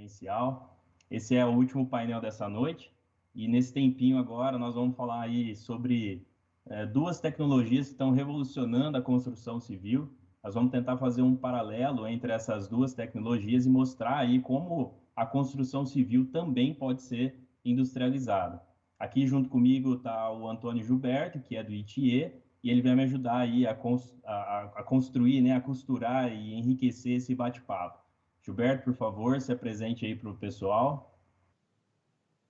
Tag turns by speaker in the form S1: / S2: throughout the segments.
S1: Residencial. Esse é o último painel dessa noite e nesse tempinho agora nós vamos falar aí sobre duas tecnologias que estão revolucionando a construção civil. Nós vamos tentar fazer um paralelo entre essas duas tecnologias e mostrar aí como a construção civil também pode ser industrializada. Aqui junto comigo está o Antônio Gilberto, que é do ITIE, e ele vai me ajudar aí a construir, né, a costurar e enriquecer esse bate-papo. Gilberto, por favor, se apresente aí para o pessoal.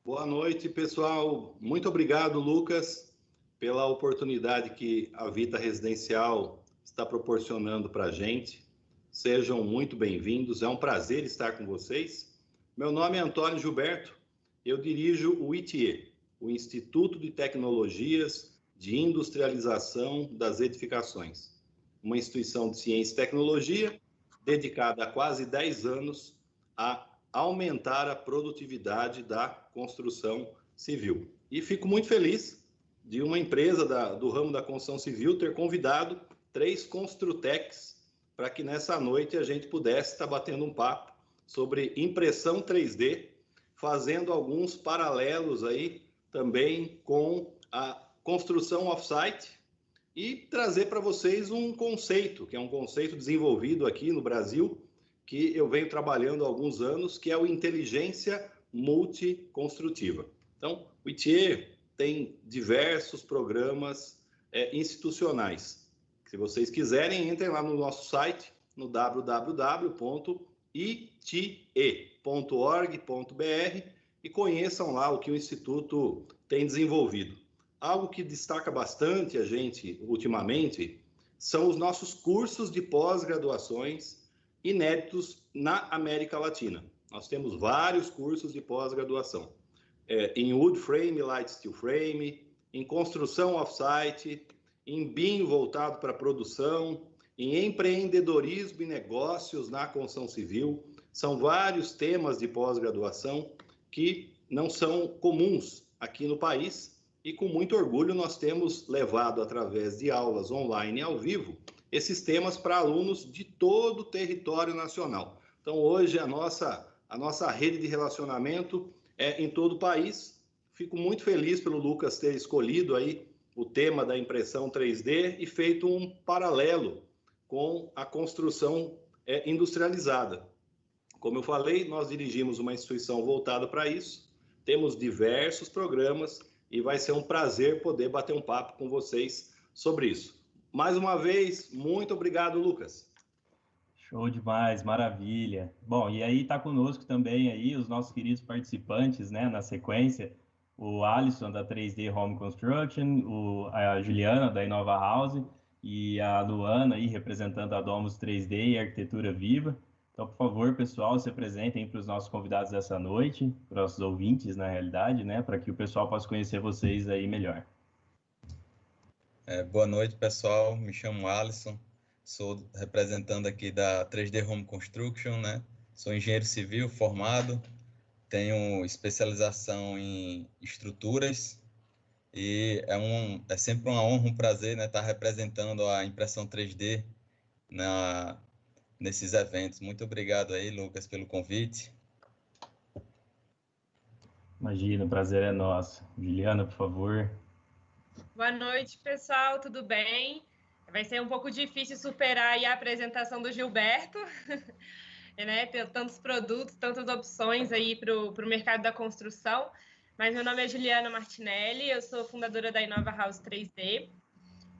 S2: Boa noite, pessoal. Muito obrigado, Lucas, pela oportunidade que a Vita Residencial está proporcionando para a gente. Sejam muito bem-vindos, é um prazer estar com vocês. Meu nome é Antônio Gilberto, eu dirijo o ITIE, o Instituto de Tecnologias de Industrialização das Edificações, uma instituição de ciência e tecnologia dedicada há quase 10 anos a aumentar a produtividade da construção civil. E fico muito feliz de uma empresa do ramo da construção civil ter convidado 3 Construtecs para que nessa noite a gente pudesse estar batendo um papo sobre impressão 3D, fazendo alguns paralelos aí também com a construção off-site e trazer para vocês um conceito, que é um conceito desenvolvido aqui no Brasil, que eu venho trabalhando há alguns anos, que é o inteligência multiconstrutiva. Então, o ITIE tem diversos programas institucionais. Se vocês quiserem, entrem lá no nosso site, no www.itie.org.br e conheçam lá o que o Instituto tem desenvolvido. Algo que destaca bastante a gente ultimamente são os nossos cursos de pós-graduações inéditos na América Latina. Nós temos vários cursos de pós-graduação em wood frame, light steel frame, em construção off-site, em BIM voltado para produção, em empreendedorismo e negócios na construção civil. São vários temas de pós-graduação que não são comuns aqui no país e com muito orgulho nós temos levado através de aulas online e ao vivo esses temas para alunos de todo o território nacional. Então hoje a nossa rede de relacionamento é em todo o país. Fico muito feliz pelo Lucas ter escolhido aí o tema da impressão 3D e feito um paralelo com a construção industrializada. Como eu falei, nós dirigimos uma instituição voltada para isso, temos diversos programas e vai ser um prazer poder bater um papo com vocês sobre isso. Mais uma vez, muito obrigado, Lucas.
S1: Show demais, maravilha. Bom, e aí está conosco também aí os nossos queridos participantes, né, na sequência, o Alisson da 3D Home Construction, a Juliana da Inova House e a Luana aí representando a Domus 3D e Arquitetura Viva. Então, por favor, pessoal, se apresentem para os nossos convidados dessa noite, para os nossos ouvintes, na realidade, né, para que o pessoal possa conhecer vocês aí melhor.
S3: Boa noite, pessoal. Me chamo Alisson, sou representando aqui da 3D Home Construction, né? Sou engenheiro civil formado, tenho especialização em estruturas e é sempre uma honra, um prazer, né, estar representando a impressão 3D nesses eventos. Muito obrigado aí, Lucas, pelo convite.
S1: Imagina, o prazer é nosso. Juliana, por favor.
S4: Boa noite, pessoal, tudo bem? Vai ser um pouco difícil superar aí a apresentação do Gilberto, né? Tem tantos produtos, tantas opções aí para o mercado da construção. Mas meu nome é Juliana Martinelli, eu sou fundadora da Inova House 3D.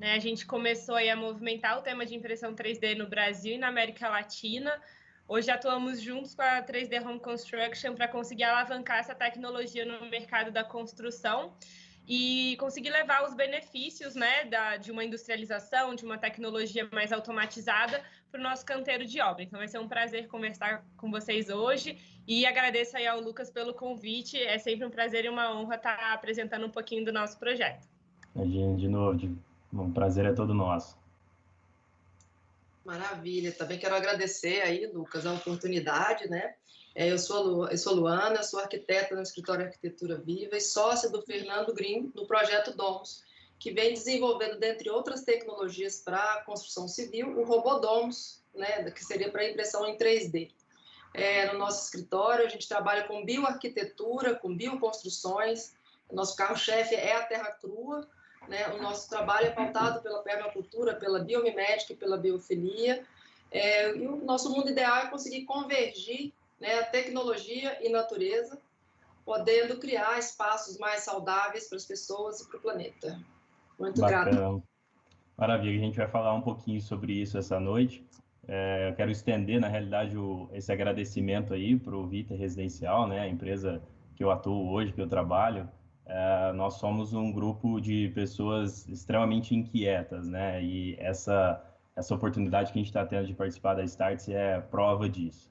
S4: Né? A gente começou aí a movimentar o tema de impressão 3D no Brasil e na América Latina. Hoje atuamos juntos com a 3D Home Construction para conseguir alavancar essa tecnologia no mercado da construção e conseguir levar os benefícios, né, de uma industrialização, de uma tecnologia mais automatizada para o nosso canteiro de obra. Então vai ser um prazer conversar com vocês hoje e agradeço aí ao Lucas pelo convite. É sempre um prazer e uma honra estar apresentando um pouquinho do nosso projeto.
S1: Imagina, de novo, o prazer é todo nosso.
S5: Maravilha, também quero agradecer aí, Lucas, a oportunidade, né? Eu sou Luana, sou arquiteta no Escritório Arquitetura Viva e sócia do Fernando Green no projeto Domus, que vem desenvolvendo, dentre outras tecnologias para a construção civil, o robô Domus, né? Que seria para impressão em 3D. no nosso escritório. A gente trabalha com bioarquitetura, com bioconstruções. O nosso carro-chefe é a terra crua, né? O nosso trabalho é pautado pela permacultura, pela biomimética e pela biofilia. E o nosso mundo ideal é conseguir convergir, né, tecnologia e natureza, podendo criar espaços mais saudáveis para as pessoas e para o planeta. Muito grata.
S1: Maravilha, a gente vai falar um pouquinho sobre isso essa noite. Eu quero estender, na realidade, esse agradecimento aí para o Vita Residencial, né, a empresa que eu atuo hoje, que eu trabalho. Nós somos um grupo de pessoas extremamente inquietas, né, e essa oportunidade que a gente está tendo de participar da Startse é prova disso.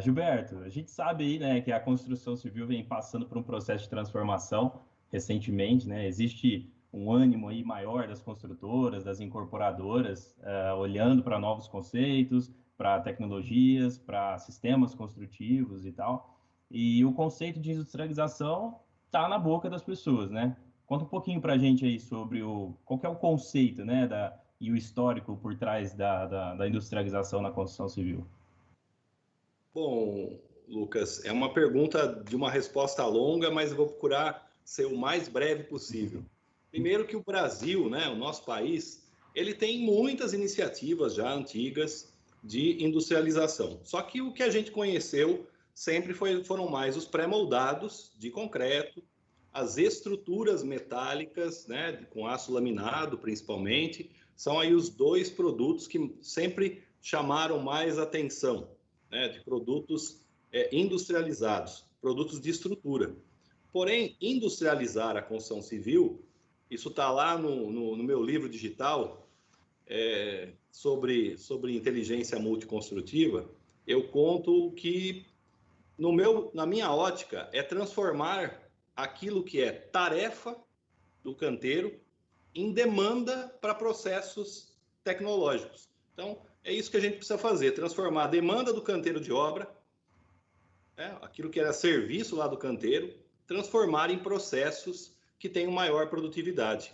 S1: Gilberto, a gente sabe aí, né, que a construção civil vem passando por um processo de transformação recentemente, né? Existe um ânimo aí maior das construtoras, das incorporadoras, olhando para novos conceitos, para tecnologias, para sistemas construtivos e tal. E o conceito de industrialização está na boca das pessoas, né? Conta um pouquinho para a gente aí sobre qual que é o conceito, né, e o histórico por trás da industrialização na construção civil.
S2: Bom, Lucas, é uma pergunta de uma resposta longa, mas eu vou procurar ser o mais breve possível. Primeiro que o Brasil, né, o nosso país, ele tem muitas iniciativas já antigas de industrialização. Só que o que a gente conheceu sempre foram mais os pré-moldados de concreto, as estruturas metálicas, né, com aço laminado principalmente, são aí os dois produtos que sempre chamaram mais atenção, né, de produtos industrializados, produtos de estrutura. Porém, industrializar a construção civil, isso está lá no meu livro digital sobre inteligência multiconstrutiva. Eu conto que, na minha ótica, é transformar aquilo que é tarefa do canteiro em demanda para processos tecnológicos. Então, é isso que a gente precisa fazer, transformar a demanda do canteiro de obra, aquilo que era serviço lá do canteiro, transformar em processos que tenham maior produtividade.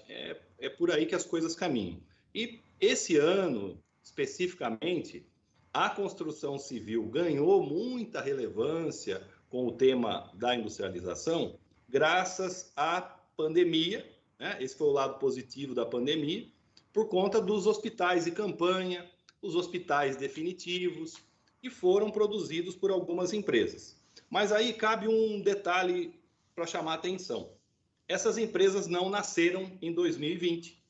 S2: É por aí que as coisas caminham. E esse ano, especificamente, a construção civil ganhou muita relevância com o tema da industrialização, graças à pandemia, né? Esse foi o lado positivo da pandemia, por conta dos hospitais de campanha, os hospitais definitivos, que foram produzidos por algumas empresas. Mas aí cabe um detalhe para chamar a atenção. Essas empresas não nasceram em 2020.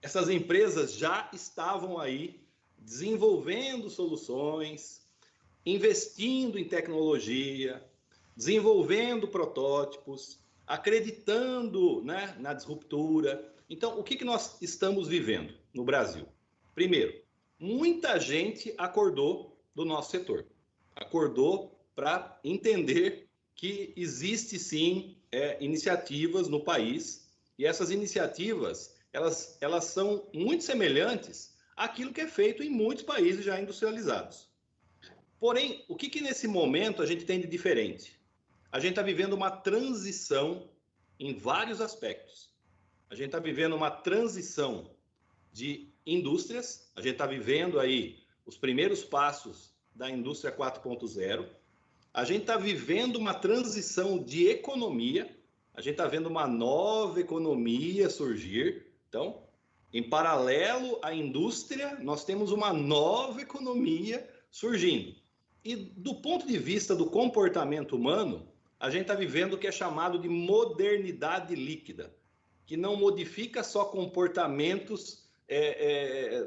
S2: Essas empresas já estavam aí desenvolvendo soluções, investindo em tecnologia, desenvolvendo protótipos, acreditando, né, na disruptura. Então, o que nós estamos vivendo no Brasil? Primeiro, muita gente acordou do nosso setor. Acordou para entender que existe sim iniciativas no país, e essas iniciativas elas são muito semelhantes àquilo que é feito em muitos países já industrializados. Porém, o que nesse momento a gente tem de diferente? A gente está vivendo uma transição em vários aspectos. A gente está vivendo uma transição de indústrias, a gente está vivendo aí os primeiros passos da indústria 4.0, a gente está vivendo uma transição de economia, a gente está vendo uma nova economia surgir. Então, em paralelo à indústria, nós temos uma nova economia surgindo. E do ponto de vista do comportamento humano, a gente está vivendo o que é chamado de modernidade líquida, que não modifica só comportamentos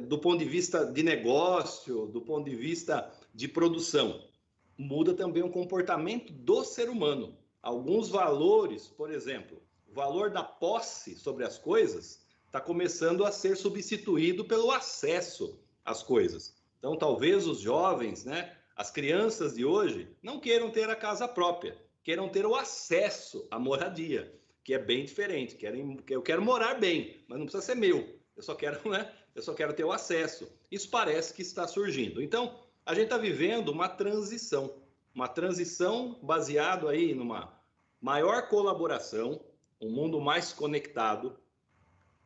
S2: do ponto de vista de negócio, do ponto de vista de produção. Muda também o comportamento do ser humano. Alguns valores, por exemplo, o valor da posse sobre as coisas está começando a ser substituído pelo acesso às coisas. Então, talvez os jovens, né, as crianças de hoje, não queiram ter a casa própria, queiram ter o acesso à moradia, que é bem diferente. Eu quero morar bem, mas não precisa ser meu. Eu só quero ter o acesso. Isso parece que está surgindo. Então, a gente está vivendo uma transição baseada aí numa maior colaboração, um mundo mais conectado,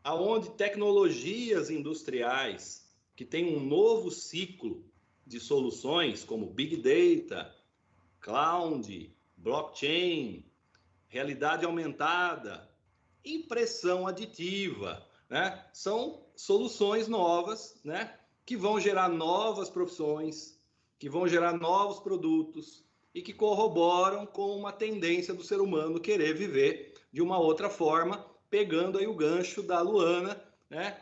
S2: aonde tecnologias industriais que têm um novo ciclo de soluções como Big Data, Cloud, Blockchain, realidade aumentada, impressão aditiva, né? São soluções novas, né? Que vão gerar novas profissões, que vão gerar novos produtos e que corroboram com uma tendência do ser humano querer viver de uma outra forma, pegando aí o gancho da Luana, né?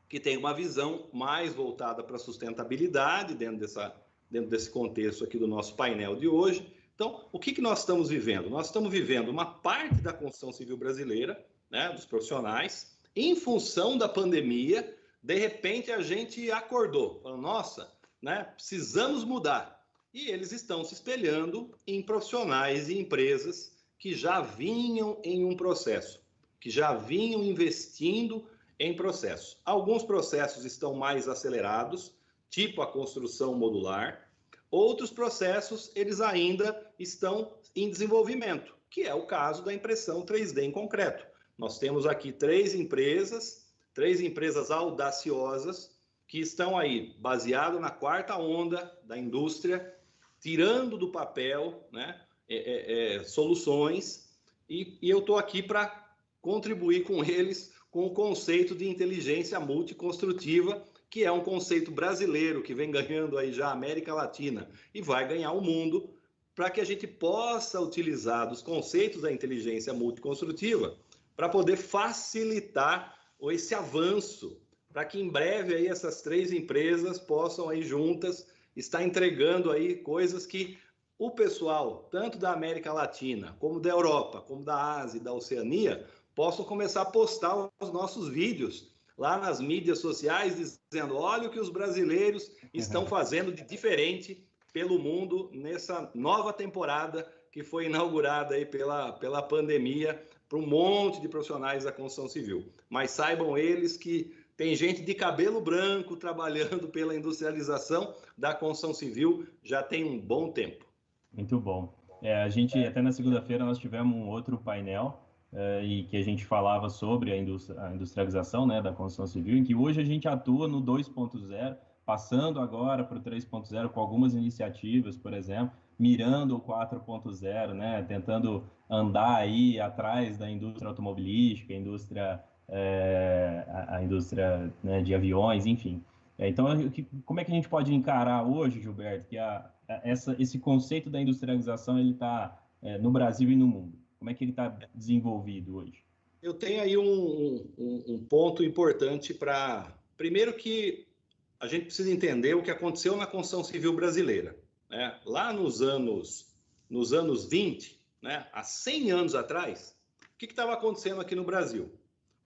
S2: Que tem uma visão mais voltada para a sustentabilidade dentro desse contexto aqui do nosso painel de hoje. Então, o que nós estamos vivendo? Nós estamos vivendo uma parte da construção civil brasileira, né, dos profissionais, em função da pandemia, de repente a gente acordou, falando, nossa, né, precisamos mudar. E eles estão se espelhando em profissionais e empresas que já vinham em um processo, que já vinham investindo em processo. Alguns processos estão mais acelerados, tipo a construção modular. Outros processos, eles ainda estão em desenvolvimento, que é o caso da impressão 3D em concreto. Nós temos aqui três empresas audaciosas, que estão aí baseadas na quarta onda da indústria, tirando do papel, né, soluções, e eu estou aqui para contribuir com eles com o conceito de inteligência multiconstrutiva, que é um conceito brasileiro que vem ganhando aí já a América Latina e vai ganhar o mundo, para que a gente possa utilizar dos conceitos da inteligência multiconstrutiva para poder facilitar esse avanço, para que em breve aí essas três empresas possam aí juntas estar entregando aí coisas que o pessoal, tanto da América Latina, como da Europa, como da Ásia e da Oceania, possam começar a postar os nossos vídeos lá nas mídias sociais, dizendo, olha o que os brasileiros estão fazendo de diferente pelo mundo nessa nova temporada que foi inaugurada aí pela pandemia para um monte de profissionais da construção civil. Mas saibam eles que tem gente de cabelo branco trabalhando pela industrialização da construção civil já tem um bom tempo.
S1: Muito bom. A gente, até na segunda-feira, nós tivemos um outro painel e que a gente falava sobre a industrialização, né, da construção civil, em que hoje a gente atua no 2.0, passando agora para o 3.0 com algumas iniciativas, por exemplo, mirando o 4.0, né, tentando andar aí atrás da indústria automobilística, a indústria, né, de aviões, enfim. Então, como é que a gente pode encarar hoje, Gilberto, que esse conceito da industrialização ele está no Brasil e no mundo? Como é que ele está desenvolvido hoje?
S2: Eu tenho aí um ponto importante para... Primeiro que a gente precisa entender o que aconteceu na construção civil brasileira, né? Lá nos anos 20, né? Há 100 anos atrás, o que estava acontecendo aqui no Brasil?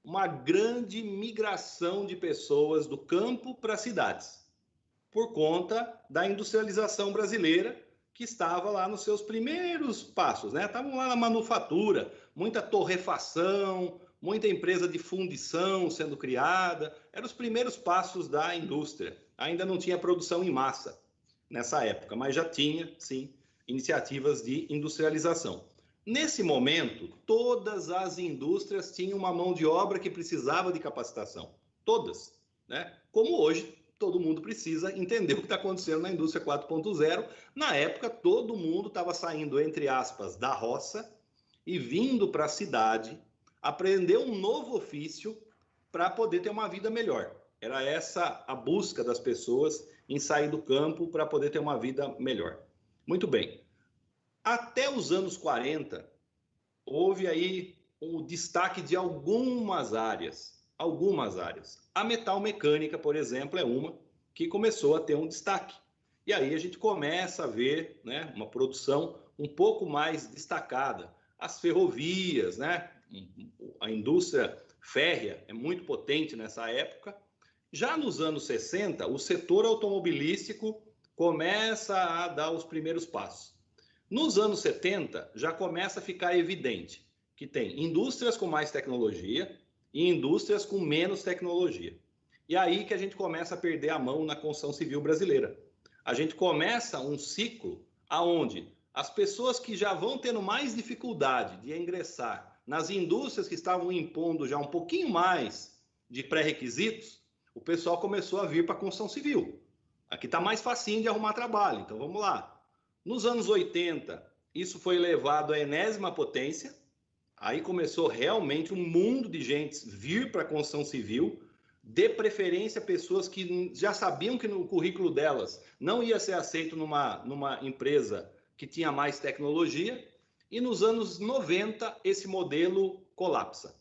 S2: Uma grande migração de pessoas do campo para as cidades, por conta da industrialização brasileira, que estava lá nos seus primeiros passos, né? Estavam lá na manufatura, muita torrefação, muita empresa de fundição sendo criada. Eram os primeiros passos da indústria. Ainda não tinha produção em massa nessa época, mas já tinha, sim, iniciativas de industrialização. Nesse momento, todas as indústrias tinham uma mão de obra que precisava de capacitação. Todas, né? Como hoje, todo mundo precisa entender o que está acontecendo na indústria 4.0. Na época, todo mundo estava saindo, entre aspas, da roça e vindo para a cidade, aprender um novo ofício para poder ter uma vida melhor. Era essa a busca das pessoas em sair do campo para poder ter uma vida melhor. Muito bem. Até os anos 40, houve aí o destaque de algumas áreas. A metalmecânica, por exemplo, é uma que começou a ter um destaque. E aí a gente começa a ver, né, uma produção um pouco mais destacada. As ferrovias, né? A indústria férrea é muito potente nessa época. Já nos anos 60, o setor automobilístico começa a dar os primeiros passos. Nos anos 70, já começa a ficar evidente que tem indústrias com mais tecnologia e indústrias com menos tecnologia. E aí que a gente começa a perder a mão na construção civil brasileira. A gente começa um ciclo onde as pessoas que já vão tendo mais dificuldade de ingressar nas indústrias que estavam impondo já um pouquinho mais de pré-requisitos, o pessoal começou a vir para a construção civil. Aqui está mais facinho de arrumar trabalho, então vamos lá. Nos anos 80, isso foi levado à enésima potência, aí começou realmente um mundo de gente vir para a construção civil, de preferência pessoas que já sabiam que no currículo delas não ia ser aceito numa empresa que tinha mais tecnologia, e nos anos 90 esse modelo colapsa.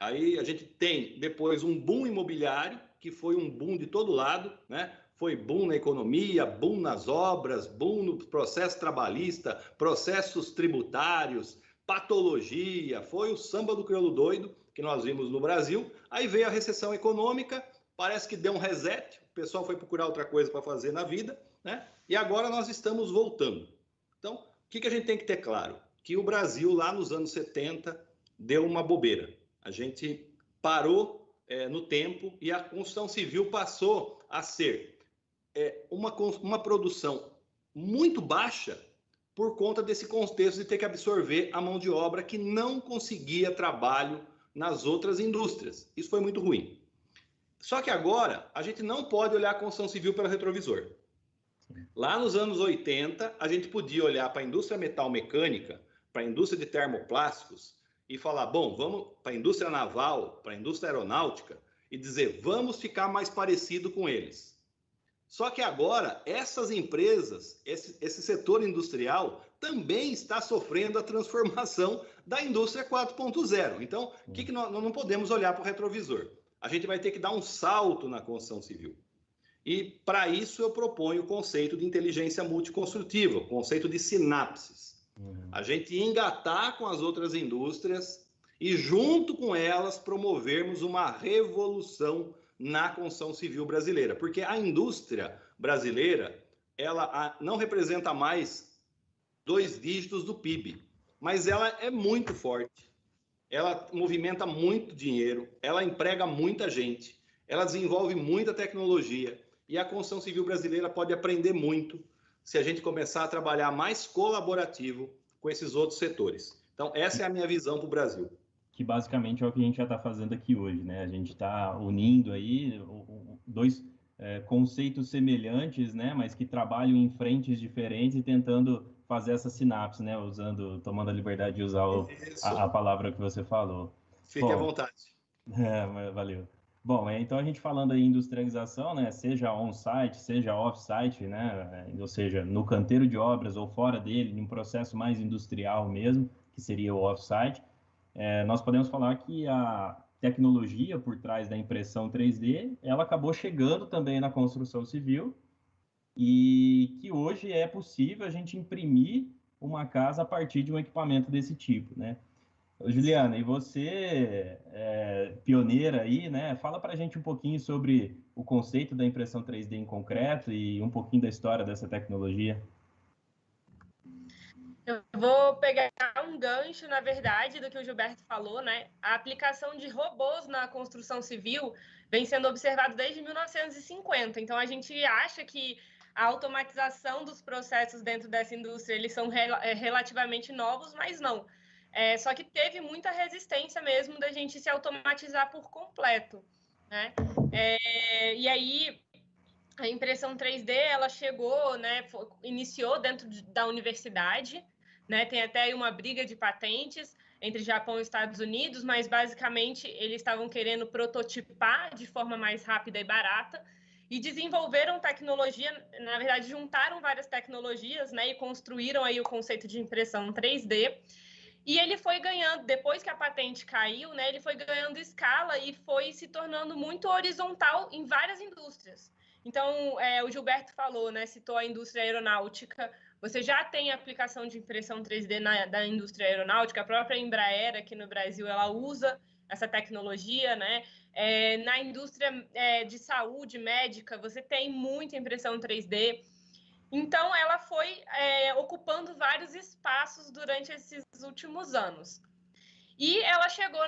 S2: Aí a gente tem depois um boom imobiliário, que foi um boom de todo lado, né? Foi boom na economia, boom nas obras, boom no processo trabalhista, processos tributários, patologia, foi o samba do crioulo doido que nós vimos no Brasil. Aí veio a recessão econômica, parece que deu um reset, o pessoal foi procurar outra coisa para fazer na vida, né? E agora nós estamos voltando. Então, o que a gente tem que ter claro? Que o Brasil, lá nos anos 70, deu uma bobeira. A gente parou no tempo e a construção civil passou a ser uma produção muito baixa por conta desse contexto de ter que absorver a mão de obra que não conseguia trabalho nas outras indústrias. Isso foi muito ruim. Só que agora a gente não pode olhar a construção civil pelo retrovisor. Lá nos anos 80, a gente podia olhar para a indústria metal-mecânica, para a indústria de termoplásticos e falar, bom, vamos para a indústria naval, para a indústria aeronáutica e dizer, vamos ficar mais parecido com eles. Só que agora, essas empresas, esse setor industrial também está sofrendo a transformação da indústria 4.0. Então, o que nós não podemos olhar para o retrovisor? A gente vai ter que dar um salto na construção civil. E, para isso, eu proponho o conceito de inteligência multiconstrutiva, o conceito de sinapses. A gente engatar com as outras indústrias e, junto com elas, promovermos uma revolução na construção civil brasileira. Porque a indústria brasileira, ela não representa mais 2 dígitos do PIB, mas ela é muito forte. Ela movimenta muito dinheiro, ela emprega muita gente, ela desenvolve muita tecnologia. E a construção civil brasileira pode aprender muito se a gente começar a trabalhar mais colaborativo com esses outros setores. Então, essa é a minha visão para o Brasil.
S1: Que basicamente é o que a gente já está fazendo aqui hoje, né? A gente está unindo aí dois conceitos semelhantes, né? Mas que trabalham em frentes diferentes e tentando fazer essa sinapse, né? Tomando a liberdade de usar a palavra que você falou.
S2: Fique à vontade.
S1: Valeu. Bom, então a gente falando aí em industrialização, né, seja on-site, seja off-site, né, ou seja, no canteiro de obras ou fora dele, em um processo mais industrial mesmo, que seria o off-site, nós podemos falar que a tecnologia por trás da impressão 3D, ela acabou chegando também na construção civil e que hoje é possível a gente imprimir uma casa a partir de um equipamento desse tipo, né? Juliana, e você é pioneira aí, né? Fala para a gente um pouquinho sobre o conceito da impressão 3D em concreto e um pouquinho da história dessa tecnologia.
S4: Eu vou pegar um gancho, na verdade, do que o Gilberto falou, né? A aplicação de robôs na construção civil vem sendo observado desde 1950. Então, a gente acha que a automatização dos processos dentro dessa indústria, eles são relativamente novos, mas não. Só que teve muita resistência mesmo da gente se automatizar por completo, né? E aí, a impressão 3D, ela chegou, né, iniciou dentro da universidade, né? Tem até aí uma briga de patentes entre Japão e Estados Unidos, mas basicamente eles estavam querendo prototipar de forma mais rápida e barata e desenvolveram tecnologia, na verdade, juntaram várias tecnologias, né, e construíram aí o conceito de impressão 3D. E ele foi ganhando, depois que a patente caiu, né, ele foi ganhando escala e foi se tornando muito horizontal em várias indústrias. Então, o Gilberto falou, né, citou a indústria aeronáutica. Você já tem aplicação de impressão 3D da indústria aeronáutica. A própria Embraer, aqui no Brasil, ela usa essa tecnologia, né? Na indústria de saúde médica, você tem muita impressão 3D. Então, ela foi ocupando vários espaços durante esses últimos anos. E ela chegou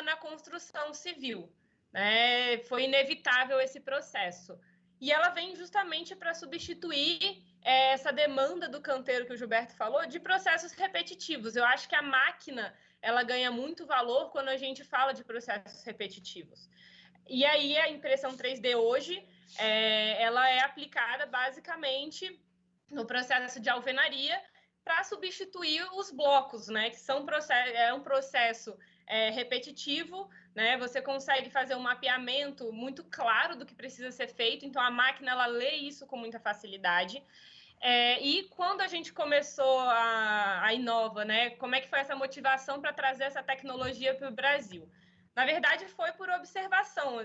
S4: na construção civil, né? Foi inevitável esse processo. E ela vem justamente para substituir essa demanda do canteiro que o Gilberto falou, de processos repetitivos. Eu acho que a máquina, ela ganha muito valor quando a gente fala de processos repetitivos. E aí, a impressão 3D hoje, ela é aplicada basicamente no processo de alvenaria para substituir os blocos, né? Que é um processo repetitivo, né? Você consegue fazer um mapeamento muito claro do que precisa ser feito, então a máquina ela lê isso com muita facilidade. E quando a gente começou a Inova, né? Como é que foi essa motivação para trazer essa tecnologia para o Brasil? Na verdade, foi por observação.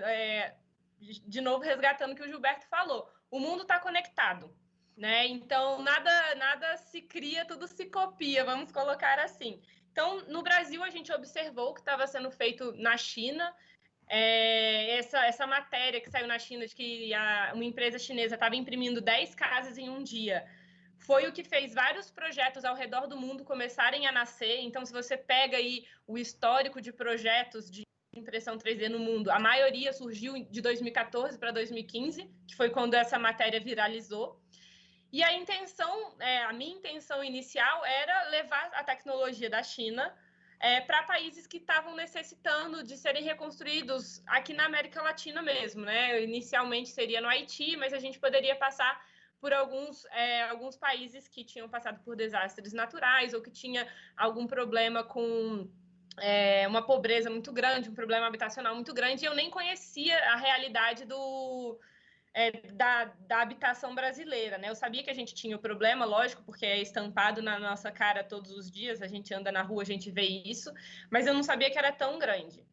S4: De novo, resgatando o que o Gilberto falou. O mundo está conectado, né? Então, nada se cria, tudo se copia, vamos colocar assim. Então, no Brasil, a gente observou o que estava sendo feito na China. Essa matéria que saiu na China de que uma empresa chinesa estava imprimindo 10 casas em um dia foi o que fez vários projetos ao redor do mundo começarem a nascer. Então, se você pega aí o histórico de projetos de impressão 3D no mundo, a maioria surgiu de 2014 para 2015, que foi quando essa matéria viralizou. E a minha intenção inicial era levar a tecnologia da China para países que estavam necessitando de serem reconstruídos aqui na América Latina mesmo, né? Inicialmente seria no Haiti, mas a gente poderia passar por alguns países que tinham passado por desastres naturais ou que tinha algum problema com uma pobreza muito grande, um problema habitacional muito grande, e eu nem conhecia a realidade da habitação brasileira, né? Eu sabia que a gente tinha o problema, lógico, porque é estampado na nossa cara todos os dias, a gente anda na rua, a gente vê isso, mas eu não sabia que era tão grande.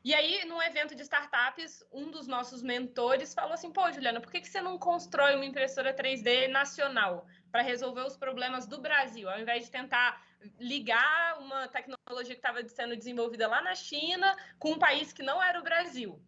S4: E aí, num evento de startups, um dos nossos mentores falou assim, pô, Juliana, por que você não constrói uma impressora 3D nacional para resolver os problemas do Brasil, ao invés de tentar ligar uma tecnologia que estava sendo desenvolvida lá na China com um país que não era o Brasil?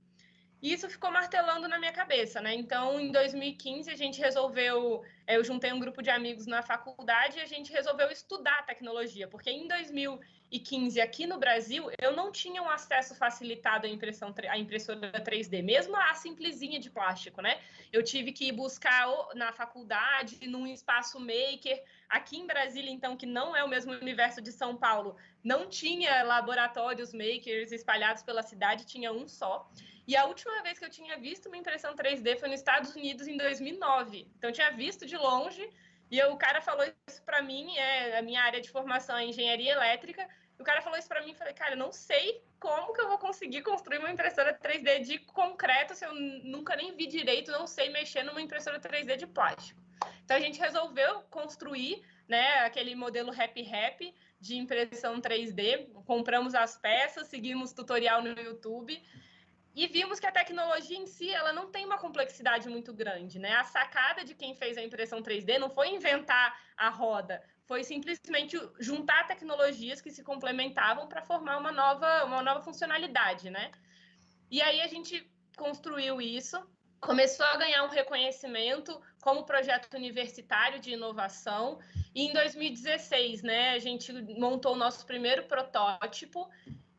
S4: E isso ficou martelando na minha cabeça, né? Então, em 2015, a gente resolveu... Eu juntei um grupo de amigos na faculdade e a gente resolveu estudar a tecnologia, porque em 2015, aqui no Brasil, eu não tinha um acesso facilitado à impressora 3D, mesmo a simplesinha de plástico, né? Eu tive que ir buscar na faculdade, num espaço maker. Aqui em Brasília, então, que não é o mesmo universo de São Paulo, não tinha laboratórios makers espalhados pela cidade, tinha um só. E a última vez que eu tinha visto uma impressão 3D foi nos Estados Unidos, em 2009. Então, eu tinha visto de longe, e o cara falou isso para mim, a minha área de formação é engenharia elétrica, e o cara falou isso para mim, e falei, cara, eu não sei como que eu vou conseguir construir uma impressora 3D de concreto se eu nunca nem vi direito, não sei mexer numa impressora 3D de plástico. Então, a gente resolveu construir, né, aquele modelo Happy de impressão 3D, compramos as peças, seguimos tutorial no YouTube, e vimos que a tecnologia em si, ela não tem uma complexidade muito grande, né? A sacada de quem fez a impressão 3D não foi inventar a roda, foi simplesmente juntar tecnologias que se complementavam para formar uma nova funcionalidade, né? E aí a gente construiu isso, começou a ganhar um reconhecimento como projeto universitário de inovação, e em 2016, né, a gente montou o nosso primeiro protótipo.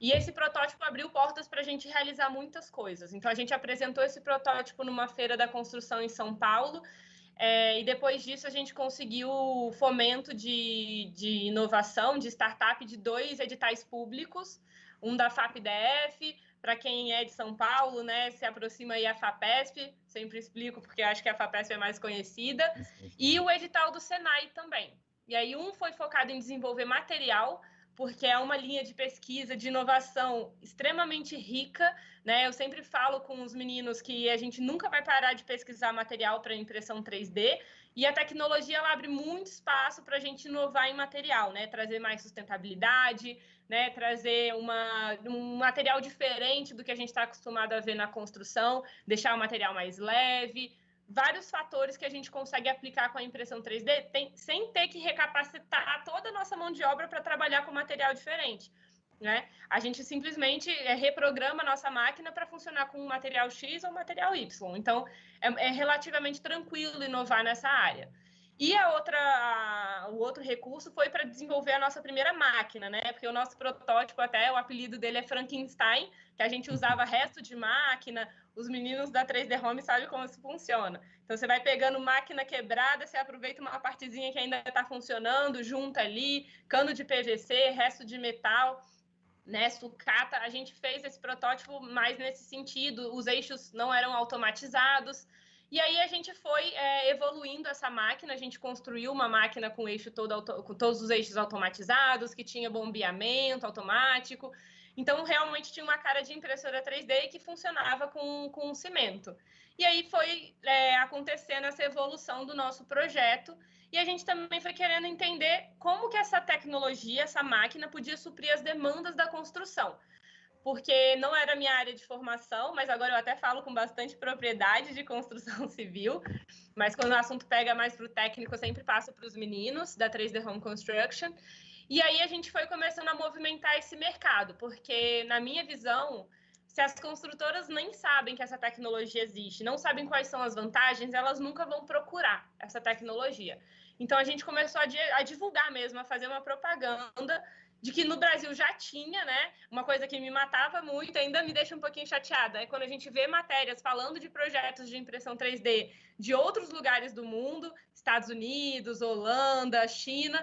S4: E esse protótipo abriu portas para a gente realizar muitas coisas. Então, a gente apresentou esse protótipo numa feira da construção em São Paulo, e depois disso a gente conseguiu o fomento de inovação, de startup, de 2 editais públicos, um da FAPDF, para quem é de São Paulo, né, se aproxima aí a FAPESP, sempre explico porque acho que a FAPESP é mais conhecida, e o edital do Senai também. E aí um foi focado em desenvolver material, porque é uma linha de pesquisa, de inovação extremamente rica, né? Eu sempre falo com os meninos que a gente nunca vai parar de pesquisar material para impressão 3D, e a tecnologia ela abre muito espaço para a gente inovar em material, né? Trazer mais sustentabilidade, né? Trazer um material diferente do que a gente está acostumado a ver na construção, deixar o material mais leve, vários fatores que a gente consegue aplicar com a impressão 3D sem ter que recapacitar toda a nossa mão de obra para trabalhar com material diferente, né? A gente simplesmente reprograma a nossa máquina para funcionar com um material X ou material Y. Então, é relativamente tranquilo inovar nessa área. E o outro recurso foi para desenvolver a nossa primeira máquina, né? Porque o nosso protótipo, até o apelido dele é Frankenstein, que a gente usava resto de máquina. Os meninos da 3D Home sabem como isso funciona. Então, você vai pegando máquina quebrada, você aproveita uma partezinha que ainda está funcionando, junta ali, cano de PVC, resto de metal, né, sucata. A gente fez esse protótipo mais nesse sentido. Os eixos não eram automatizados. E aí a gente foi evoluindo essa máquina, a gente construiu uma máquina com com todos os eixos automatizados, que tinha bombeamento automático. Então, realmente tinha uma cara de impressora 3D que funcionava com cimento. E aí foi acontecendo essa evolução do nosso projeto. E a gente também foi querendo entender como que essa tecnologia, essa máquina, podia suprir as demandas da construção. Porque não era minha área de formação, mas agora eu até falo com bastante propriedade de construção civil. Mas quando o assunto pega mais para o técnico, eu sempre passo para os meninos da 3D Home Construction. E aí a gente foi começando a movimentar esse mercado, porque, na minha visão, se as construtoras nem sabem que essa tecnologia existe, não sabem quais são as vantagens, elas nunca vão procurar essa tecnologia. Então, a gente começou a divulgar mesmo, a fazer uma propaganda de que no Brasil já tinha, né? Uma coisa que me matava muito, ainda me deixa um pouquinho chateada, é quando a gente vê matérias falando de projetos de impressão 3D de outros lugares do mundo, Estados Unidos, Holanda, China,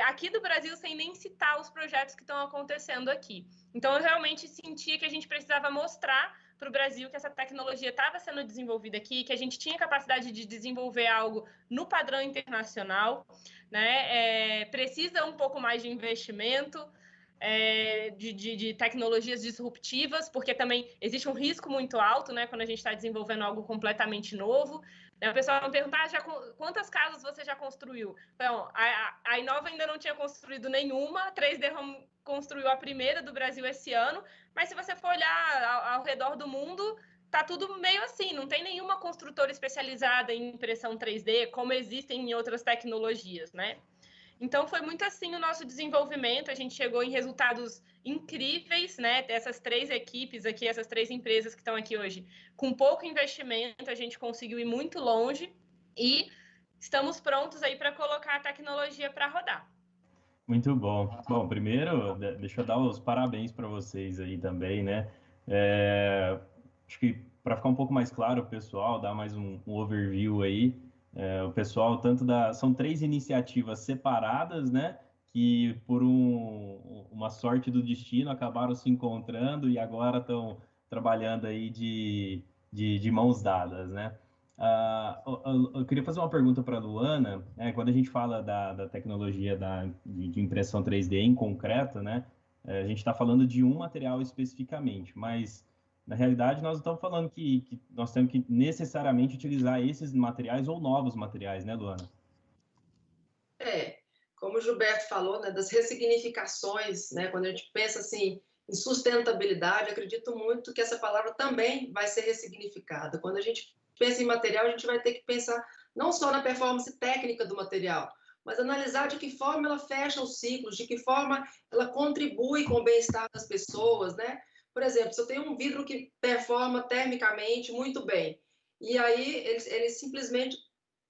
S4: aqui do Brasil, sem nem citar os projetos que estão acontecendo aqui. Então, eu realmente sentia que a gente precisava mostrar para o Brasil que essa tecnologia estava sendo desenvolvida aqui, que a gente tinha capacidade de desenvolver algo no padrão internacional, né? Precisa um pouco mais de investimento, de tecnologias disruptivas, porque também existe um risco muito alto, né, quando a gente está desenvolvendo algo completamente novo. O pessoal me pergunta, quantas casas você já construiu? Então, a Inova ainda não tinha construído nenhuma, a 3D Home construiu a primeira do Brasil esse ano, mas se você for olhar ao redor do mundo, tá tudo meio assim, não tem nenhuma construtora especializada em impressão 3D, como existem em outras tecnologias, né? Então, foi muito assim o nosso desenvolvimento, a gente chegou em resultados incríveis, né? Essas 3 equipes aqui, essas 3 empresas que estão aqui hoje, com pouco investimento, a gente conseguiu ir muito longe e estamos prontos aí para colocar a tecnologia para rodar.
S1: Muito bom. Bom, primeiro, deixa eu dar os parabéns para vocês aí também, né? Acho que para ficar um pouco mais claro, o pessoal, dar mais um overview aí. O pessoal, são 3 iniciativas separadas, né? Que por uma sorte do destino acabaram se encontrando e agora estão trabalhando aí de mãos dadas, né? Eu queria fazer uma pergunta para a Luana. Quando a gente fala da tecnologia de impressão 3D em concreto, né? A gente está falando de um material especificamente, mas na realidade nós estamos falando que nós temos que necessariamente utilizar esses materiais ou novos materiais, né, Luana?
S5: Como o Gilberto falou, né, das ressignificações, né? Quando a gente pensa assim em sustentabilidade, acredito muito que essa palavra também vai ser ressignificada. Quando a gente pensa em material, a gente vai ter que pensar não só na performance técnica do material, mas analisar de que forma ela fecha os ciclos, de que forma ela contribui com o bem-estar das pessoas, né? Por exemplo, se eu tenho um vidro que performa termicamente muito bem, e aí ele simplesmente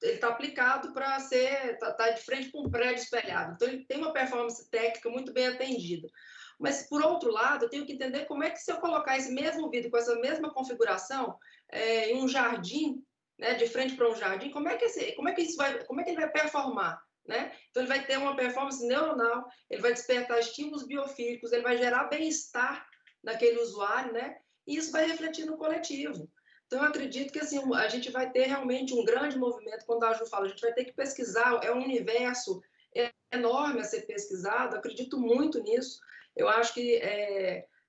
S5: está aplicado para tá de frente com um prédio espelhado, então ele tem uma performance técnica muito bem atendida. Mas, por outro lado, eu tenho que entender como é que, se eu colocar esse mesmo vidro com essa mesma configuração em um jardim, né, de frente para um jardim, como é que ele vai performar? Né? Então, ele vai ter uma performance neuronal, ele vai despertar estímulos biofísicos, ele vai gerar bem-estar naquele usuário, né? E isso vai refletir no coletivo. Então, eu acredito que assim, a gente vai ter realmente um grande movimento, quando a Ju fala, a gente vai ter que pesquisar, é um universo enorme a ser pesquisado, acredito muito nisso. Eu acho que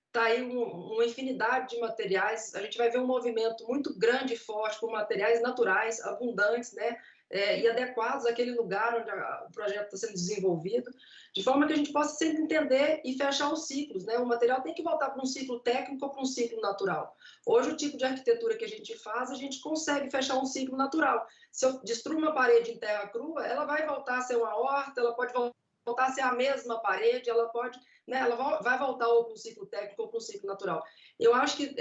S5: está aí uma infinidade de materiais, a gente vai ver um movimento muito grande e forte por materiais naturais, abundantes, né? E adequados àquele lugar onde o projeto está sendo desenvolvido, de forma que a gente possa sempre entender e fechar os ciclos, né? O material tem que voltar para um ciclo técnico ou para um ciclo natural. Hoje, o tipo de arquitetura que a gente faz, a gente consegue fechar um ciclo natural. Se eu destruo uma parede em terra crua, ela vai voltar a ser uma horta, ela pode voltar a ser a mesma parede, ela pode, né, ela vai voltar ou para um ciclo técnico ou para um ciclo natural. Eu acho que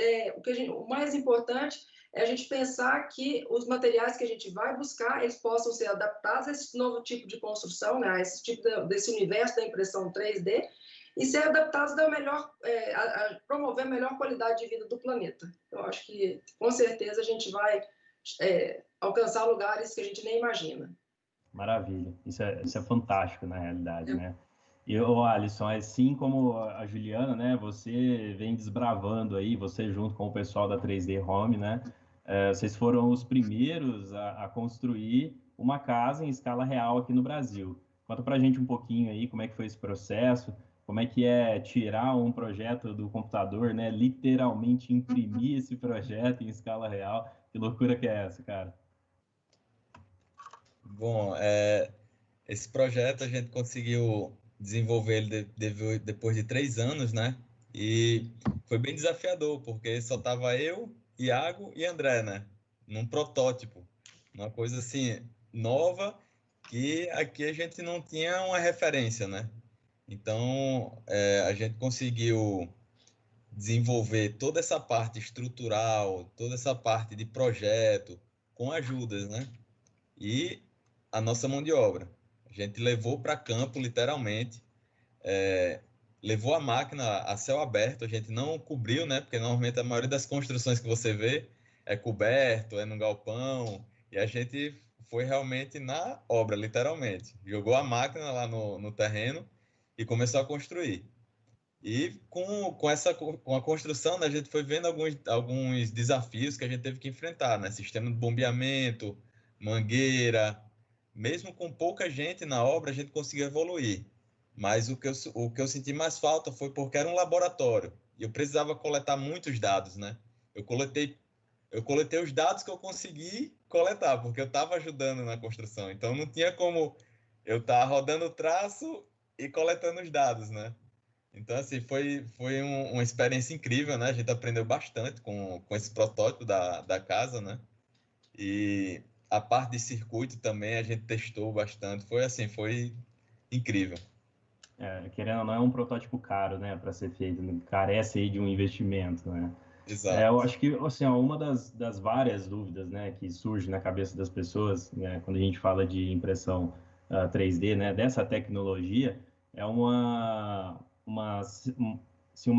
S5: o mais importante é a gente pensar que os materiais que a gente vai buscar, eles possam ser adaptados a esse novo tipo de construção, né, a esse tipo desse universo da impressão 3D, e ser adaptados a promover a melhor qualidade de vida do planeta. Eu acho que, com certeza, a gente vai alcançar lugares que a gente nem imagina.
S1: Maravilha. Isso é fantástico, na realidade, né? Eu, Alisson, assim como a Juliana, né? Você vem desbravando aí, você junto com o pessoal da 3D Home, né? Vocês foram os primeiros a construir uma casa em escala real aqui no Brasil. Conta para a gente um pouquinho aí como é que foi esse processo, como é que é tirar um projeto do computador, né? Literalmente imprimir esse projeto em escala real. Que loucura que é essa, cara?
S3: Bom, esse projeto a gente conseguiu desenvolver ele depois de 3 anos, né? E foi bem desafiador, porque só tava eu, Iago e André, né? Num protótipo, uma coisa assim nova que aqui a gente não tinha uma referência, né? Então, a gente conseguiu desenvolver toda essa parte estrutural, toda essa parte de projeto, com ajudas, né? E a nossa mão de obra. A gente levou para campo, literalmente, levou a máquina a céu aberto, a gente não cobriu, né? Porque normalmente a maioria das construções que você vê é coberto, é no galpão, e a gente foi realmente na obra, literalmente. Jogou a máquina lá no terreno e começou a construir. E com a construção, né, a gente foi vendo alguns desafios que a gente teve que enfrentar, né? Sistema de bombeamento, mangueira. Mesmo com pouca gente na obra, a gente conseguiu evoluir. Mas o que eu senti mais falta foi porque era um laboratório e eu precisava coletar muitos dados, né? Eu coletei os dados que eu consegui coletar, porque eu estava ajudando na construção. Então, não tinha como eu estar rodando o traço e coletando os dados, né? Então, assim, foi uma experiência incrível, né? A gente aprendeu bastante com esse protótipo da casa, né? E a parte de circuito também a gente testou bastante. Foi assim, foi incrível.
S1: Querendo ou não, é um protótipo caro, né, para ser feito, carece aí de um investimento, né?
S3: Exato.
S1: Eu acho que, assim, ó, uma das várias dúvidas, né, que surge na cabeça das pessoas, né, quando a gente fala de impressão 3D, né, dessa tecnologia, é uma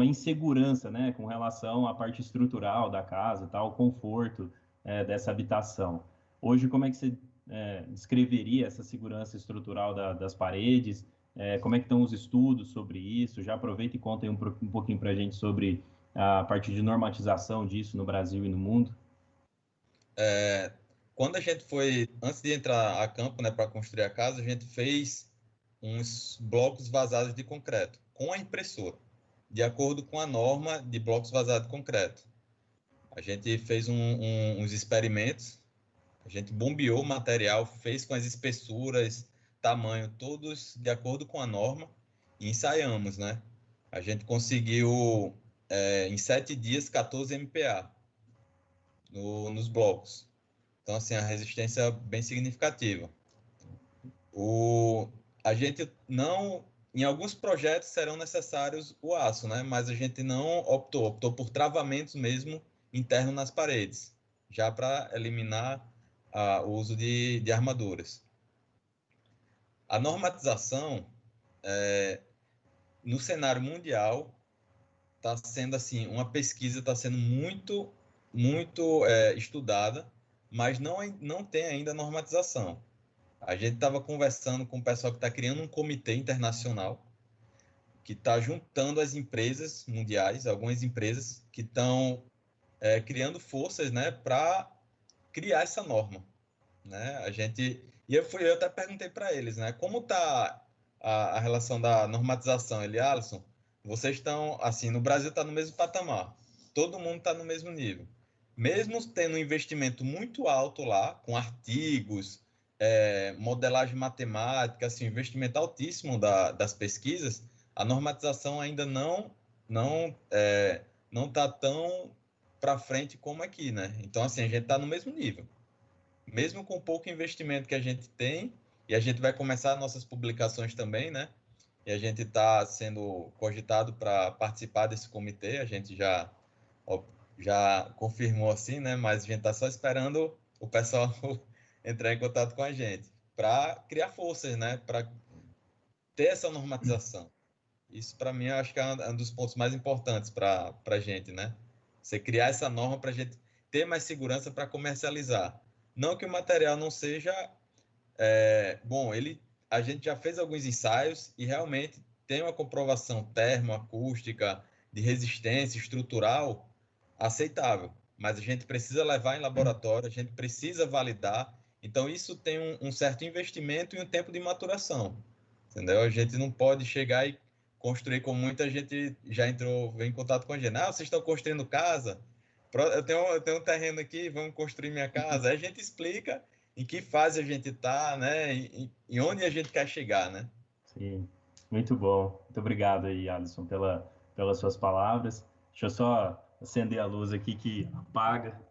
S1: insegurança, né, com relação à parte estrutural da casa, tal, o conforto dessa habitação. Hoje, como é que você descreveria essa segurança estrutural das paredes? Como é que estão os estudos sobre isso? Já aproveita e conta aí um pouquinho para a gente sobre a parte de normatização disso no Brasil e no mundo.
S3: Quando a gente foi, antes de entrar a campo, né, para construir a casa, a gente fez uns blocos vazados de concreto com a impressora, de acordo com a norma de blocos vazados de concreto. A gente fez uns experimentos, a gente bombeou o material, fez com as espessuras, tamanho, todos de acordo com a norma e ensaiamos, né? A gente conseguiu, em 7 dias, 14 MPa nos blocos. Então, assim, a resistência é bem significativa. A gente não... Em alguns projetos serão necessários o aço, né? Mas a gente não optou por travamentos mesmo internos nas paredes, já para eliminar o uso de armaduras. A normatização, no cenário mundial, está sendo assim, uma pesquisa está sendo muito, muito estudada, mas não tem ainda normatização. A gente estava conversando com o pessoal que está criando um comitê internacional que está juntando as empresas mundiais, algumas empresas que estão criando forças, né, para criar essa norma, né? Eu até perguntei para eles, né, como está a relação da normatização. Alisson, vocês estão assim, no Brasil está no mesmo patamar, todo mundo está no mesmo nível, mesmo tendo um investimento muito alto lá, com artigos, modelagem matemática, assim, investimento altíssimo das pesquisas, a normatização ainda não está tão para frente como aqui, né? Então, assim, a gente está no mesmo nível. Mesmo com pouco investimento que a gente tem, e a gente vai começar nossas publicações também, né? E a gente está sendo cogitado para participar desse comitê, a gente já confirmou assim, né? Mas a gente está só esperando o pessoal entrar em contato com a gente para criar forças, né? Para ter essa normatização. Isso, para mim, eu acho que é um dos pontos mais importantes para a gente, né? Você criar essa norma para a gente ter mais segurança para comercializar. Não que o material não seja bom, a gente já fez alguns ensaios e realmente tem uma comprovação termoacústica, de resistência estrutural aceitável, mas a gente precisa levar em laboratório, a gente precisa validar. Então, isso tem um certo investimento e um tempo de maturação, entendeu? A gente não pode chegar e construir, como muita gente já veio em contato com a gente. Vocês estão construindo casa? Eu tenho um terreno aqui, vamos construir minha casa. Aí a gente explica em que fase a gente está, né? E onde a gente quer chegar, né?
S1: Sim, muito bom. Muito obrigado aí, Alisson, pelas suas palavras. Deixa eu só acender a luz aqui que apaga.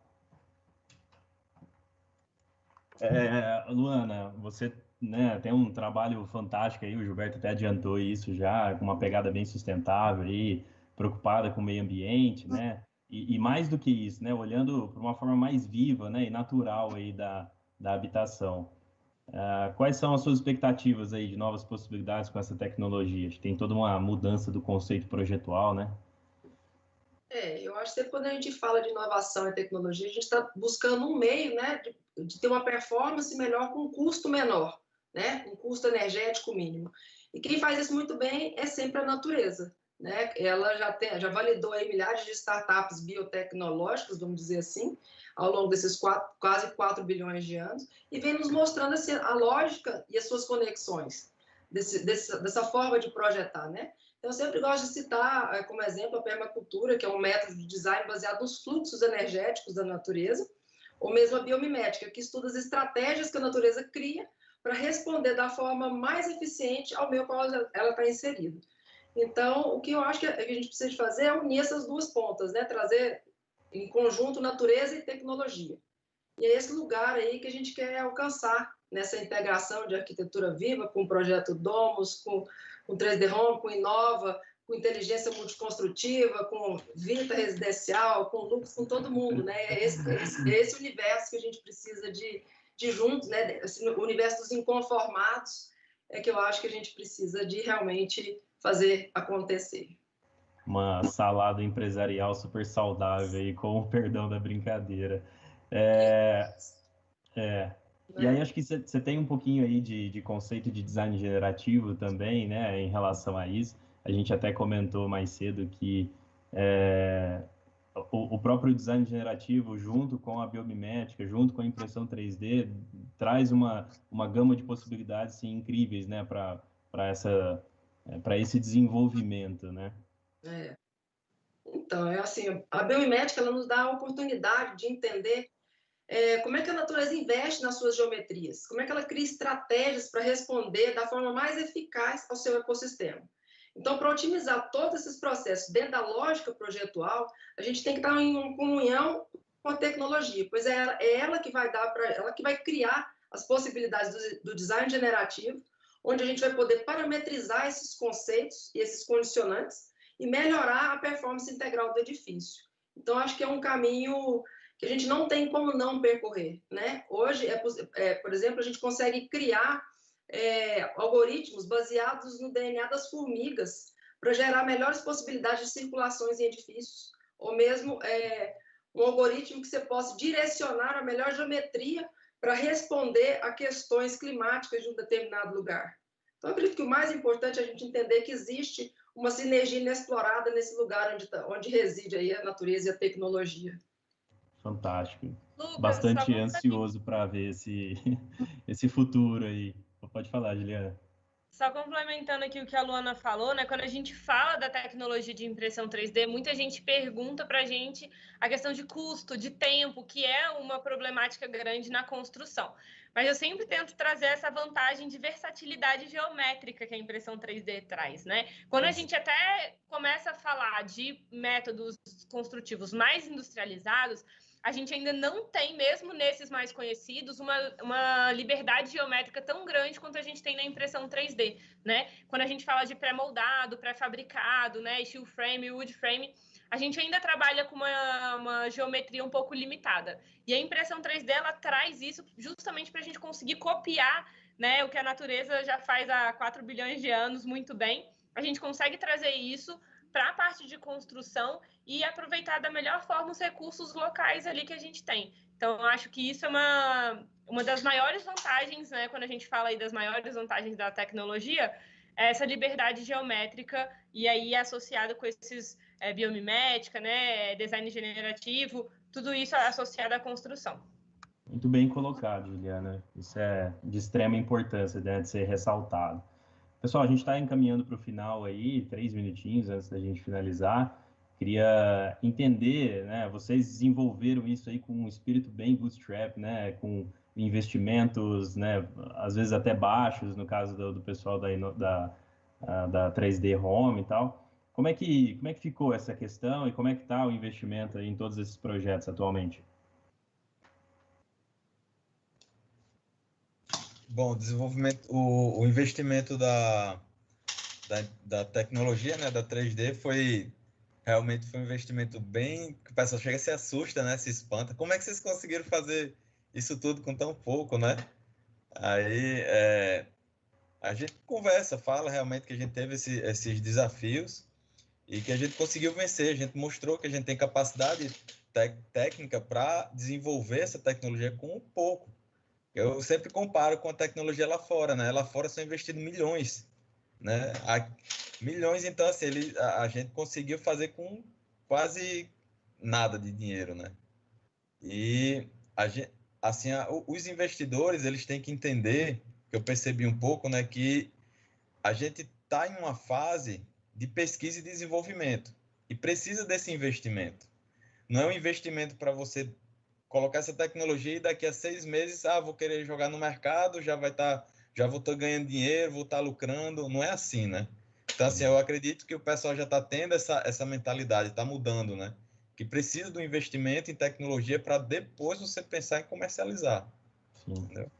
S1: Luana, você, né, tem um trabalho fantástico aí, o Gilberto até adiantou isso já, com uma pegada bem sustentável aí, preocupada com o meio ambiente, né? E mais do que isso, né, olhando para uma forma mais viva, né, e natural aí da habitação. Quais são as suas expectativas aí de novas possibilidades com essa tecnologia? Acho que tem toda uma mudança do conceito projetual, né?
S5: Eu acho que quando a gente fala de inovação e tecnologia, a gente está buscando um meio, né, de ter uma performance melhor com um custo menor, né, um custo energético mínimo. E quem faz isso muito bem é sempre a natureza, né? Ela já validou aí milhares de startups biotecnológicas, vamos dizer assim, ao longo desses quase 4 bilhões de anos, e vem nos mostrando assim, a lógica e as suas conexões dessa forma de projetar, né? Eu sempre gosto de citar como exemplo a permacultura, que é um método de design baseado nos fluxos energéticos da natureza, ou mesmo a biomimética, que estuda as estratégias que a natureza cria para responder da forma mais eficiente ao meio qual ela está inserida. Então, o que eu acho que a gente precisa fazer é unir essas duas pontas, né? Trazer em conjunto natureza e tecnologia. E é esse lugar aí que a gente quer alcançar nessa integração de arquitetura viva com o projeto Domus, com 3D Home, com Inova, com inteligência multiconstrutiva, com Vita residencial, com Lux, com todo mundo, né? É esse universo que a gente precisa de juntos, né? Esse universo dos inconformados é que eu acho que a gente precisa de realmente fazer acontecer.
S1: Uma salada empresarial super saudável aí, com o perdão da brincadeira. E aí acho que você tem um pouquinho aí de conceito de design generativo também, né, em relação a isso. A gente até comentou mais cedo que o próprio design generativo, junto com a biomimética, junto com a impressão 3D, traz uma gama de possibilidades sim, incríveis, né, para esse desenvolvimento, né?
S5: Então, assim, a biomimética ela nos dá a oportunidade de entender como é que a natureza investe nas suas geometrias, como é que ela cria estratégias para responder da forma mais eficaz ao seu ecossistema. Então, para otimizar todos esses processos dentro da lógica projetual, a gente tem que estar em comunhão com a tecnologia, pois é ela que vai ela que vai criar as possibilidades do design generativo, onde a gente vai poder parametrizar esses conceitos e esses condicionantes e melhorar a performance integral do edifício. Então, acho que é um caminho que a gente não tem como não percorrer, né? Hoje, por exemplo, a gente consegue criar algoritmos baseados no DNA das formigas para gerar melhores possibilidades de circulações em edifícios, ou mesmo um algoritmo que você possa direcionar a melhor geometria para responder a questões climáticas de um determinado lugar. Então, eu acredito que o mais importante é a gente entender que existe uma sinergia inexplorada nesse lugar onde reside aí a natureza e a tecnologia.
S1: Fantástico.
S4: Lucas,
S1: bastante ansioso para ver esse futuro aí. Pode falar, Juliana.
S4: Só complementando aqui o que a Luana falou, né? Quando a gente fala da tecnologia de impressão 3D, muita gente pergunta para a gente a questão de custo, de tempo, que é uma problemática grande na construção. Mas eu sempre tento trazer essa vantagem de versatilidade geométrica que a impressão 3D traz, né? Quando a gente até começa a falar de métodos construtivos mais industrializados, a gente ainda não tem, mesmo nesses mais conhecidos, uma liberdade geométrica tão grande quanto a gente tem na impressão 3D, né? Quando a gente fala de pré-moldado, pré-fabricado, né? Steel frame, wood frame, a gente ainda trabalha com uma geometria um pouco limitada. E a impressão 3D, ela traz isso justamente para a gente conseguir copiar, né, o que a natureza já faz há 4 bilhões de anos muito bem. A gente consegue trazer isso para a parte de construção e aproveitar da melhor forma os recursos locais ali que a gente tem. Então, eu acho que isso é uma das maiores vantagens, né? Quando a gente fala aí das maiores vantagens da tecnologia, é essa liberdade geométrica e aí associado com esses biomimética, né? Design generativo, tudo isso associado à construção.
S1: Muito bem colocado, Juliana. Isso é de extrema importância, né, de ser ressaltado. Pessoal, a gente está encaminhando para o final aí, 3 minutinhos antes da gente finalizar. Queria entender, né, vocês desenvolveram isso aí com um espírito bem bootstrap, né, com investimentos, né, às vezes até baixos, no caso do pessoal da 3D Home e tal. Como é que ficou essa questão e como é que está o investimento aí em todos esses projetos atualmente?
S3: Bom, o investimento da tecnologia, né, da 3D realmente foi um investimento bem, que o pessoal chega e se assusta, né, se espanta. Como é que vocês conseguiram fazer isso tudo com tão pouco, né? Aí a gente conversa, fala realmente que a gente teve esses desafios e que a gente conseguiu vencer. A gente mostrou que a gente tem capacidade técnica para desenvolver essa tecnologia com pouco. Eu sempre comparo com a tecnologia lá fora, né? Lá fora são investidos milhões, né? Milhões, então, assim, a gente conseguiu fazer com quase nada de dinheiro, né? E assim, os investidores, eles têm que entender, que eu percebi um pouco, né, que a gente está em uma fase de pesquisa e desenvolvimento e precisa desse investimento. Não é um investimento para você colocar essa tecnologia e daqui a 6 meses, vou querer jogar no mercado, já vou estar ganhando dinheiro, vou estar lucrando. Não é assim, né? Então, assim, eu acredito que o pessoal já está tendo essa mentalidade, está mudando, né? Que precisa do investimento em tecnologia para depois você pensar em comercializar.
S1: Sim.
S3: Entendeu?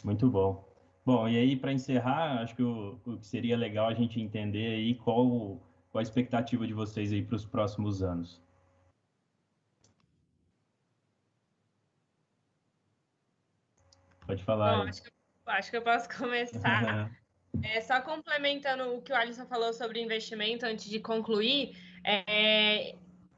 S1: Muito bom. Bom, e aí, para encerrar, acho que o que seria legal a gente entender aí qual a expectativa de vocês aí para os próximos anos. Pode falar.
S4: Bom, acho que eu posso começar. Só complementando o que o Alisson falou sobre investimento antes de concluir,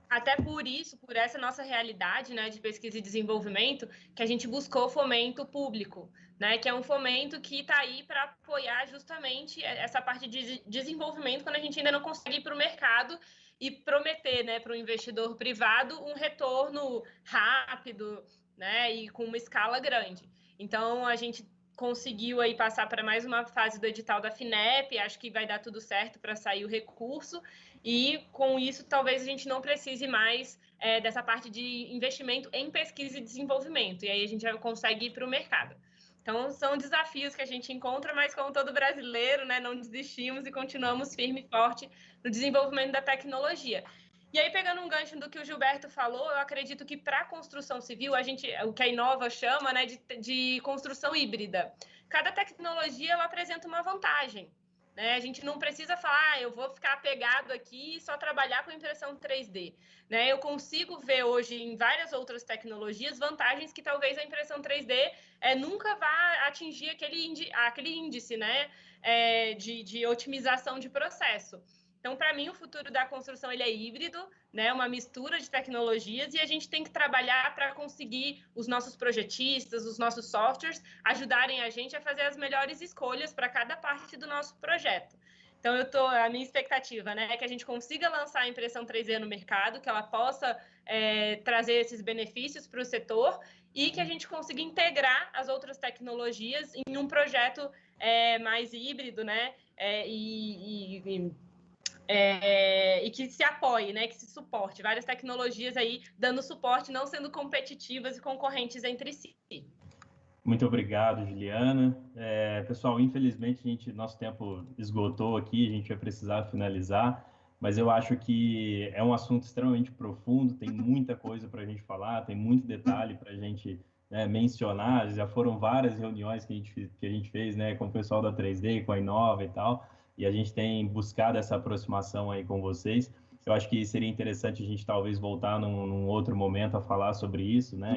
S4: até por essa nossa realidade, né, de pesquisa e desenvolvimento, que a gente buscou fomento público, né, que é um fomento que está aí para apoiar justamente essa parte de desenvolvimento quando a gente ainda não consegue ir para o mercado e prometer, né, para o investidor privado um retorno rápido, né, e com uma escala grande. Então, a gente conseguiu aí passar para mais uma fase do edital da FINEP, acho que vai dar tudo certo para sair o recurso, e com isso talvez a gente não precise mais dessa parte de investimento em pesquisa e desenvolvimento, e aí a gente já consegue ir para o mercado. Então, são desafios que a gente encontra, mas como todo brasileiro, né, não desistimos e continuamos firme e forte no desenvolvimento da tecnologia. E aí, pegando um gancho do que o Gilberto falou, eu acredito que para a construção civil, o que a Inova chama, né, de construção híbrida. Cada tecnologia ela apresenta uma vantagem, né? A gente não precisa falar, eu vou ficar apegado aqui e só trabalhar com impressão 3D. Né? Eu consigo ver hoje em várias outras tecnologias vantagens que talvez a impressão 3D nunca vá atingir aquele índice, né, de otimização de processo. Então, para mim, o futuro da construção ele é híbrido, né? Uma mistura de tecnologias, e a gente tem que trabalhar para conseguir os nossos projetistas, os nossos softwares, ajudarem a gente a fazer as melhores escolhas para cada parte do nosso projeto. Então, a minha expectativa, né, é que a gente consiga lançar a impressão 3D no mercado, que ela possa trazer esses benefícios para o setor e que a gente consiga integrar as outras tecnologias em um projeto mais híbrido, né? E que se apoie, né, que se suporte. Várias tecnologias aí dando suporte, não sendo competitivas e concorrentes entre si.
S1: Muito obrigado, Juliana. Pessoal, infelizmente, nosso tempo esgotou aqui, a gente vai precisar finalizar, mas eu acho que é um assunto extremamente profundo, tem muita coisa para a gente falar, tem muito detalhe para a gente mencionar. Já foram várias reuniões que a gente fez, né, com o pessoal da 3D, com a Inova e tal, e a gente tem buscado essa aproximação aí com vocês. Eu acho que seria interessante a gente talvez voltar num outro momento a falar sobre isso, né,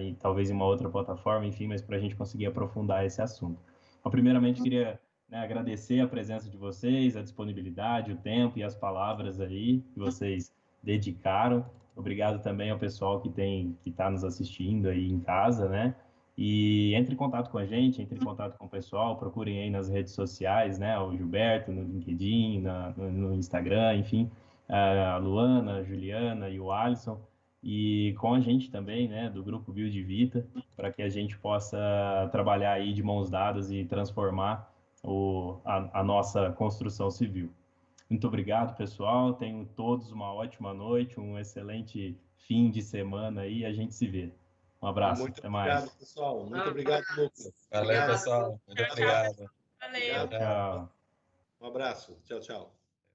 S1: e talvez em uma outra plataforma, enfim, mas para a gente conseguir aprofundar esse assunto. Então, primeiramente, queria agradecer a presença de vocês, a disponibilidade, o tempo e as palavras aí que vocês dedicaram. Obrigado também ao pessoal que está nos assistindo aí em casa, né? E entre em contato com a gente, entre em contato com o pessoal, procurem aí nas redes sociais, né? O Gilberto no LinkedIn, no Instagram, enfim, a Luana, a Juliana e o Alisson. e com a gente também, né, do Grupo Build Vita, para que a gente possa trabalhar aí de mãos dadas e transformar a nossa construção civil. Muito obrigado, pessoal. Tenham todos uma ótima noite, um excelente fim de semana aí. A gente se vê. Um abraço.
S2: Muito
S1: até
S2: obrigado,
S1: mais.
S2: pessoal. Muito obrigado, Lucas.
S3: Valeu, pessoal. Muito obrigado.
S4: Valeu.
S1: Tchau.
S2: Um abraço. Tchau, tchau.